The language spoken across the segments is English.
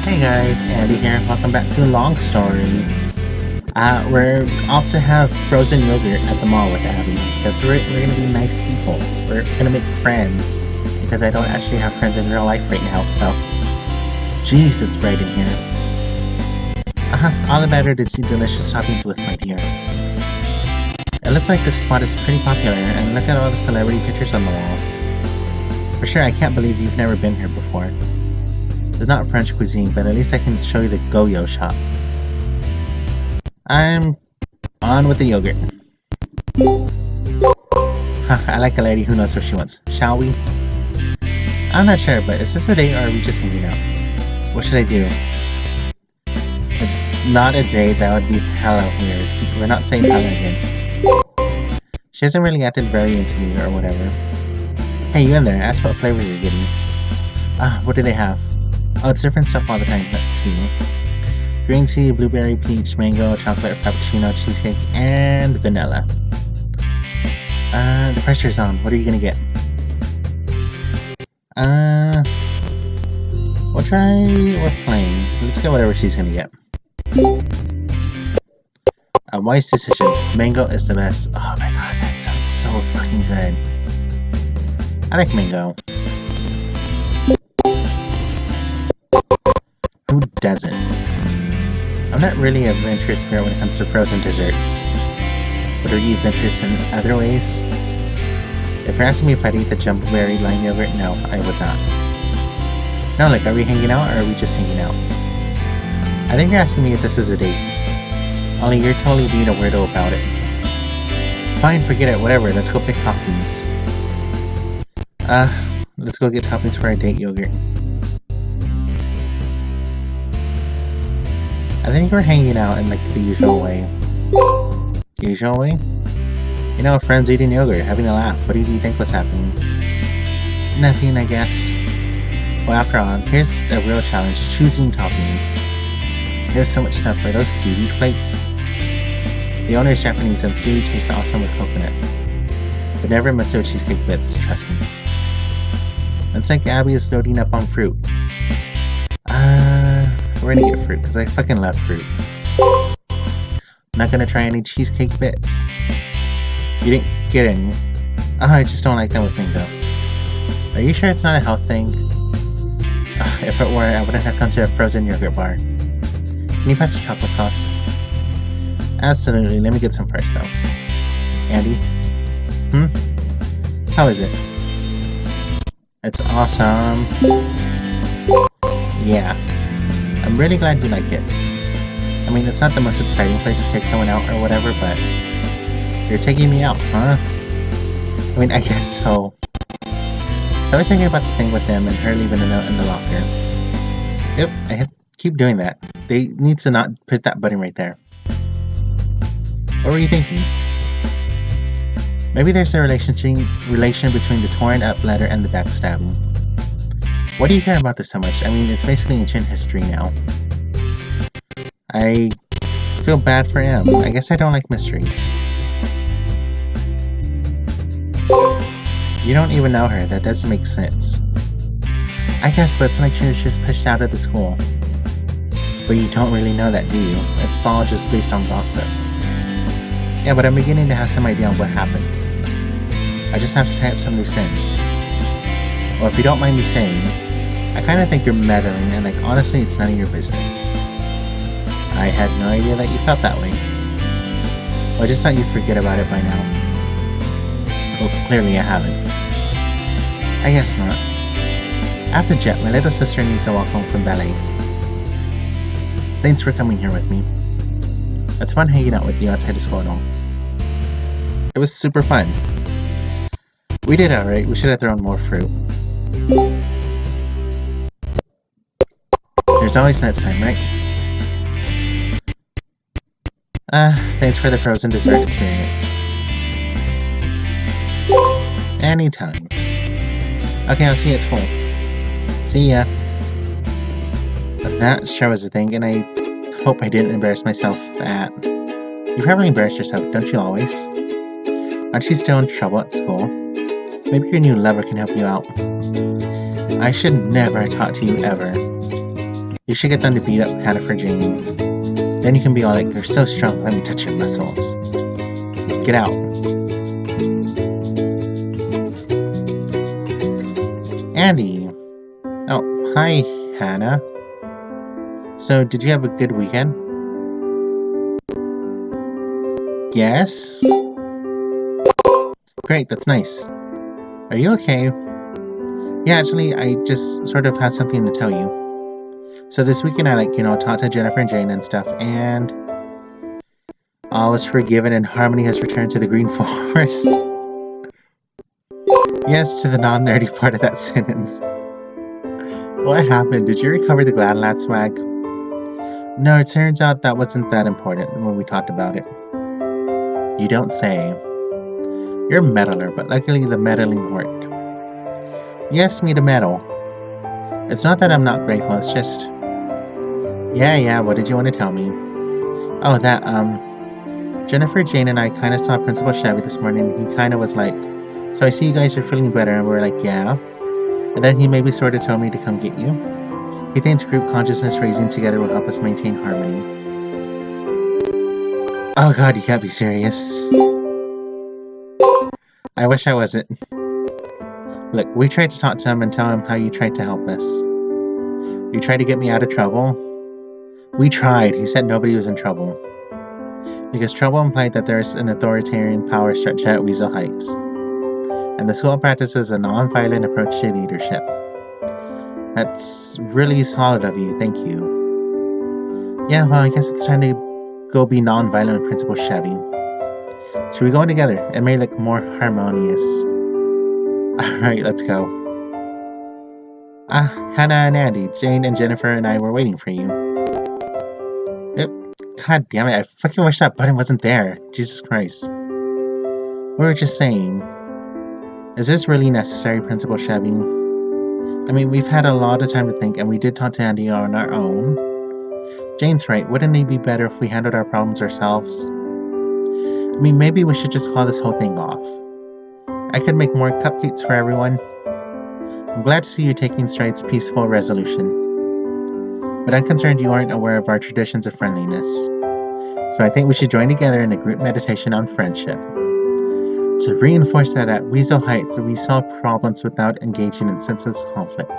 Hey guys, Andy here. Welcome back to LongStory. We're off to have frozen yogurt at the mall with Abby because we're gonna be nice people. We're gonna make friends because I don't actually have friends in real life right now. So, jeez, it's bright in here. All the better to see delicious toppings with, my dear. It looks like this spot is pretty popular, and look at all the celebrity pictures on the walls. For sure, I can't believe you've never been here before. It's not French cuisine, but at least I can show you the Goyo shop. I'm on with the yogurt. I like a lady who knows what she wants. Shall we? I'm not sure, but is this a date or are we just hanging out? What should I do? It's not a date, that would be hella weird. We're not saying hella again. She hasn't really acted very into me or whatever. Hey, you in there, ask what flavor you're getting. What do they have? Oh, it's different stuff all the time. Let's see. Green tea, blueberry, peach, mango, chocolate, frappuccino, cheesecake, and vanilla. The pressure's on. What are you gonna get? We'll try with plain. Let's get whatever she's gonna get. A wise decision. Mango is the best. Oh my god, that sounds so fucking good. I like mango. Who doesn't? I'm not really a adventurous girl when it comes to frozen desserts. But are you adventurous in other ways? If you're asking me if I'd eat the jumbo berry lime yogurt, no, I would not. No, like, are we hanging out or are we just hanging out? I think you're asking me if this is a date. Only you're totally being a weirdo about it. Fine, forget it, whatever, let's go pick toppings. Let's go get toppings for our date yogurt. I think we're hanging out in like the usual way. Usual way? You know, friends eating yogurt, having a laugh. What do you think was happening? Nothing, I guess. Well, after all, here's a real challenge, choosing toppings. There's so much stuff. Are those seaweed flakes? The owner is Japanese and seaweed tastes awesome with coconut. But never matzo cheesecake bits, trust me. Looks like Abby is loading up on fruit. We're gonna get fruit, because I fucking love fruit. I'm not gonna try any cheesecake bits. You didn't get any. I just don't like them with mango. Are you sure it's not a health thing? If it were, I wouldn't have come to a frozen yogurt bar. Can you pass the chocolate sauce? Absolutely, let me get some first though. Andy? How is it? It's awesome. Yeah. I'm really glad you like it. I mean, it's not the most exciting place to take someone out or whatever, but you're taking me out, huh? I mean, I guess so. So I was thinking about the thing with them and her leaving a note in the locker. Yep, I have to keep doing that. They need to not put that button right there. What were you thinking? Maybe there's a relation between the torn up letter and the backstabbing. Why do you care about this so much? I mean, it's basically ancient history now. I feel bad for him. I guess I don't like mysteries. You don't even know her. That doesn't make sense. I guess, but it's like she was just pushed out of the school. But you don't really know that, do you? It's all just based on gossip. Yeah, but I'm beginning to have some idea on what happened. I just have to tie up some loose ends. Well, if you don't mind me saying, I kind of think you're meddling, and like, honestly, it's none of your business. I had no idea that you felt that way. Well, I just thought you'd forget about it by now. Well, clearly I haven't. I guess not. I have to jet. My little sister needs to walk home from ballet. Thanks for coming here with me. It's fun hanging out with you outside of school and all. It was super fun. We did alright. We should have thrown more fruit. There's always next time, right? Thanks for the frozen dessert experience. Anytime. Okay, I'll see you at school. See ya. That sure was a thing, and I hope I didn't embarrass myself at... You probably embarrassed yourself, don't you always? Aren't you still in trouble at school? Maybe your new lover can help you out. I should never talk to you ever. You should get them to beat up Hannah for Jane. Then you can be all like, you're so strong, let me touch your muscles. Get out. Andy. Oh, hi, Hannah. So, did you have a good weekend? Yes? Great, that's nice. Are you okay? Yeah, actually, I just sort of had something to tell you. So this weekend I talked to Jennifer and Jane and stuff, and all was forgiven and Harmony has returned to the Green Forest. Yes, to the non-nerdy part of that sentence. What happened? Did you recover the Gladlad swag? No, it turns out that wasn't that important when we talked about it. You don't say. You're a meddler, but luckily the meddling worked. You asked me to meddle. It's not that I'm not grateful, it's just... Yeah, what did you want to tell me? Oh, that, Jennifer, Jane, and I kind of saw Principal Chevy this morning, and he kind of was like, so I see you guys are feeling better, and we're like, yeah. And then he maybe sort of told me to come get you. He thinks group consciousness raising together will help us maintain harmony. Oh god, you can't be serious. I wish I wasn't. Look, we tried to talk to him and tell him how you tried to help us. You tried to get me out of trouble. We tried. He said nobody was in trouble. Because trouble implied that there's an authoritarian power structure at Weasel Heights. And the school practices a non-violent approach to leadership. That's really solid of you, thank you. Yeah, well, I guess it's time to go be non-violent with Principal Chevy. Should we go in together? It may look more harmonious. Alright, let's go. Hannah and Andy, Jane and Jennifer and I were waiting for you. Yep. God damn it, I fucking wish that button wasn't there. Jesus Christ. We were just saying, is this really necessary, Principal Chevy? I mean, we've had a lot of time to think, and we did talk to Andy on our own. Jane's right, wouldn't it be better if we handled our problems ourselves? I mean, maybe we should just call this whole thing off. I could make more cupcakes for everyone. I'm glad to see you taking strides peaceful resolution. But I'm concerned you aren't aware of our traditions of friendliness. So I think we should join together in a group meditation on friendship. To reinforce that at Weasel Heights, we solve problems without engaging in senseless conflict.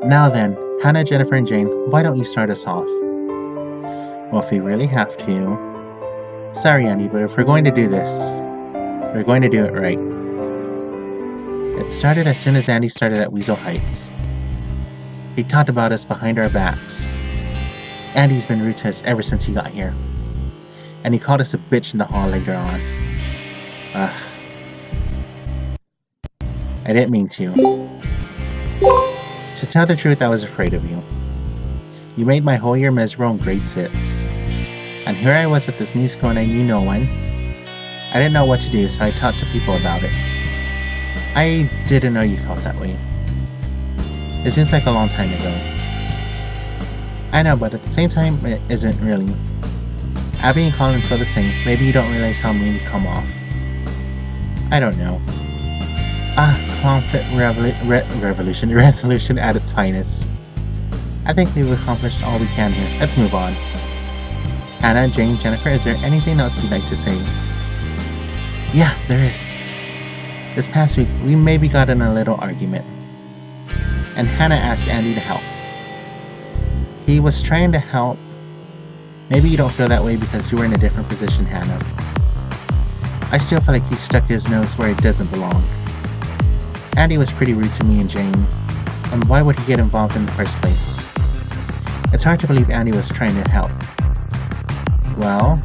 Now then, Hannah, Jennifer, and Jane, why don't you start us off? Well, if we really have to. Sorry, Annie, but if we're going to do this, we're going to do it right. It started as soon as Andy started at Weasel Heights. He talked about us behind our backs. Andy's been rude to us ever since he got here. And he called us a bitch in the hall later on. I didn't mean to. To tell the truth, I was afraid of you. You made my whole year miserable in grade 6. And here I was at this new school and I knew no one. I didn't know what to do, so I talked to people about it. I didn't know you felt that way. It seems like a long time ago. I know, but at the same time, it isn't really. Abby and Colin feel the same. Maybe you don't realize how mean you come off. I don't know. Conflict resolution at its finest. I think we've accomplished all we can here. Let's move on. Hannah, Jane, Jennifer, is there anything else you'd like to say? Yeah, there is. This past week, we maybe got in a little argument. And Hannah asked Andy to help. He was trying to help. Maybe you don't feel that way because you were in a different position, Hannah. I still feel like he stuck his nose where it doesn't belong. Andy was pretty rude to me and Jane, and why would he get involved in the first place? It's hard to believe Andy was trying to help. Well,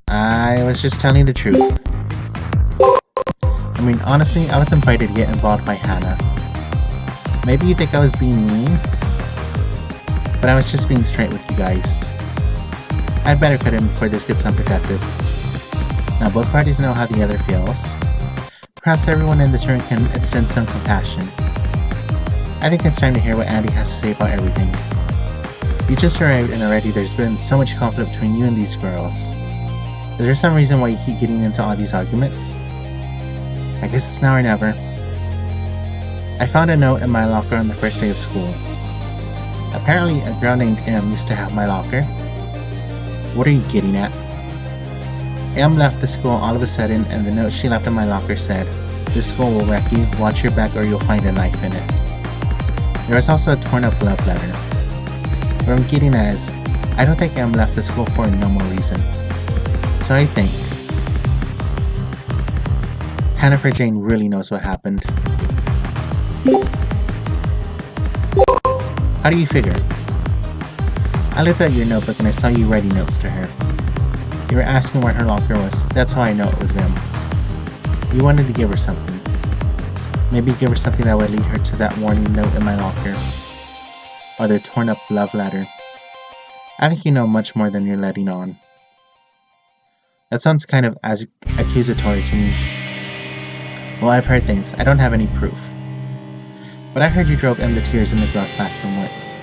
I was just telling the truth. I mean, honestly, I was invited to get involved by Hannah. Maybe you think I was being mean, but I was just being straight with you guys. I'd better cut in before this gets unproductive. Now both parties know how the other feels. Perhaps everyone in this room can extend some compassion. I think it's time to hear what Andy has to say about everything. You just arrived and already there's been so much conflict between you and these girls. Is there some reason why you keep getting into all these arguments? I guess it's now or never. I found a note in my locker on the first day of school. Apparently, a girl named M used to have my locker. What are you getting at? M left the school all of a sudden, and the note she left in my locker said, "This school will wreck you, watch your back or you'll find a knife in it." There was also a torn up love letter. What I'm getting at is, I don't think M left the school for no more reason. So I think Hannah Jane really knows what happened. How do you figure? I looked at your notebook and I saw you writing notes to her. You were asking where her locker was. That's how I know it was them. You wanted to give her something. Maybe give her something that would lead her to that warning note in my locker. Or their torn up love letter. I think you know much more than you're letting on. That sounds kind of accusatory to me. Well, I've heard things. I don't have any proof. But I heard you drove M to tears in the girls' bathroom once.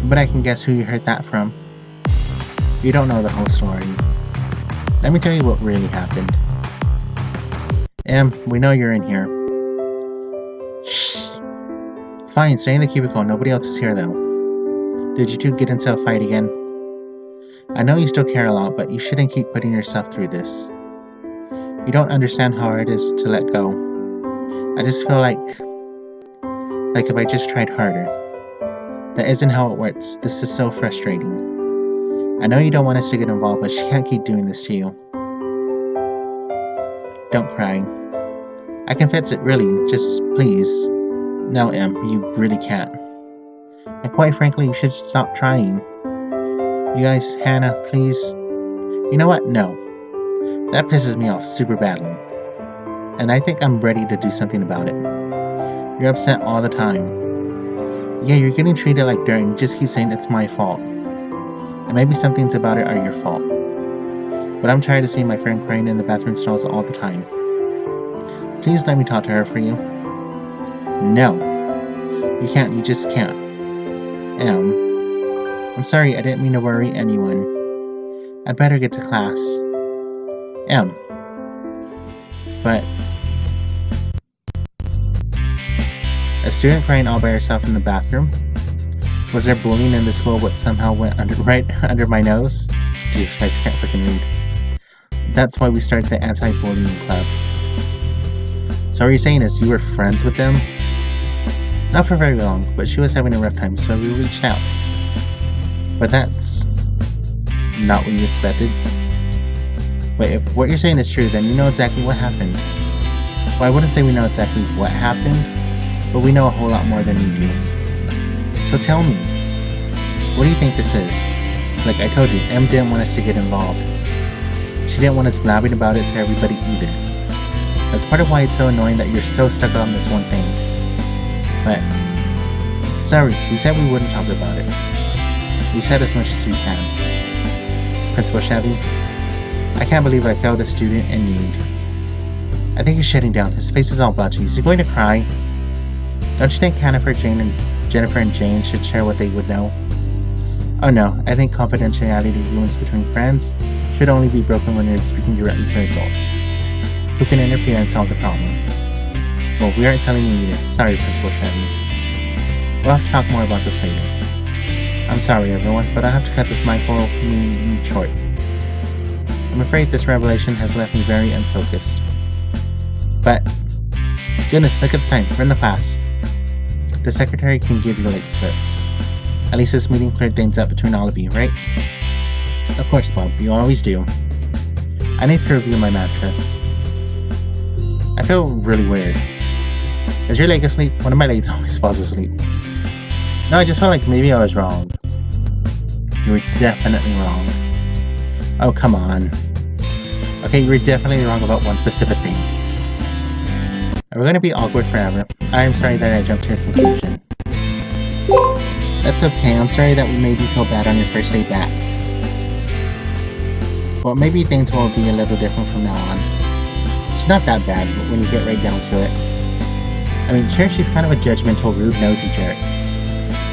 But I can guess who you heard that from. You don't know the whole story. Let me tell you what really happened. M, we know you're in here. Shh. Fine, stay in the cubicle. Nobody else is here though. Did you two get into a fight again? I know you still care a lot, but you shouldn't keep putting yourself through this. You don't understand how hard it is to let go. I just feel like if I just tried harder. That isn't how it works. This is so frustrating. I know you don't want us to get involved, but she can't keep doing this to you. Don't cry. I can fix it, really. Just please. No, Em, you really can't. And quite frankly, you should stop trying. You guys, Hannah, please. You know what? No. That pisses me off super badly. And I think I'm ready to do something about it. You're upset all the time. Yeah, you're getting treated like dirt and you just keep saying it's my fault. And maybe some things about it are your fault. But I'm tired of seeing my friend crying in the bathroom stalls all the time. Please let me talk to her for you. No. You can't, you just can't. I'm sorry, I didn't mean to worry anyone. I'd better get to class. But a student crying all by herself in the bathroom? Was there bullying in the school what somehow went right under my nose? Jesus Christ, I can't freaking read. That's why we started the anti-bullying club. So what you're saying is you were friends with them? Not for very long, but she was having a rough time, so we reached out. But that's not what you expected. Wait, if what you're saying is true, then you know exactly what happened. Well, I wouldn't say we know exactly what happened, but we know a whole lot more than you do. So tell me, what do you think this is? Like I told you, Em didn't want us to get involved. She didn't want us blabbing about it to everybody either. That's part of why it's so annoying that you're so stuck on this one thing. But, sorry, we said we wouldn't talk about it. We said as much as we can. Principal Chevy, I can't believe I failed a student in need. I think he's shutting down. His face is all blotchy. Is he going to cry? Don't you think Jennifer and Jane should share what they would know? Oh no, I think confidentiality agreements between friends should only be broken when you're speaking directly to adults who can interfere and solve the problem. Well, we aren't telling you either. Sorry, Principal Chevy. We'll have to talk more about this later. I'm sorry, everyone, but I have to cut this mindful meeting short. I'm afraid this revelation has left me very unfocused. But, goodness, look at the time. We're in the class. The secretary can give you late scripts. At least this meeting cleared things up between all of you, right? Of course, Bob. You always do. I need to review my mattress. I feel really weird. Is your leg asleep? One of my legs always falls asleep. No, I just felt like maybe I was wrong. You were definitely wrong. Oh, come on. Okay, you were definitely wrong about one specific thing. Are we going to be awkward forever? I am sorry that I jumped to a conclusion. That's okay, I'm sorry that we made you feel bad on your first day back. Well, maybe things will be a little different from now on. She's not that bad when you get right down to it. I mean, sure, she's kind of a judgmental, rude, nosy jerk.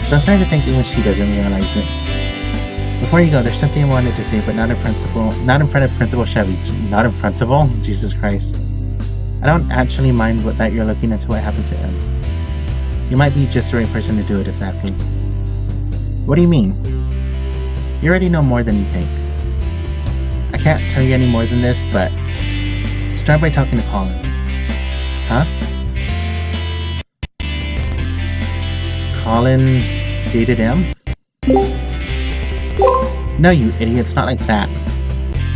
But I'm starting to think even she doesn't realize it. Before you go, there's something I wanted to say, but not in front of Principal Chevy. Not in principal? Jesus Christ. I don't actually mind that you're looking into what happened to him. You might be just the right person to do it exactly. What do you mean? You already know more than you think. I can't tell you any more than this, but start by talking to Colin. Huh? Colin dated him? No, you idiot, it's not like that.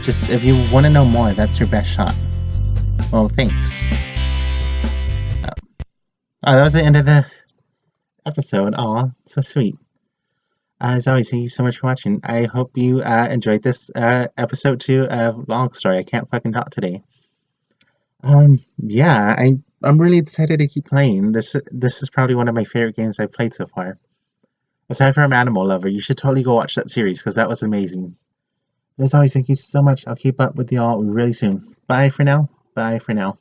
Just, if you want to know more, that's your best shot. Well, thanks. Oh, that was the end of the episode. Aw, so sweet. As always, thank you so much for watching. I hope you enjoyed this episode 2 of LongStory. I can't fucking talk today. Yeah, I'm really excited to keep playing. This is probably one of my favorite games I've played so far. Aside from Animal Lover, you should totally go watch that series because that was amazing. As always, thank you so much. I'll keep up with y'all really soon. Bye for now. Bye for now.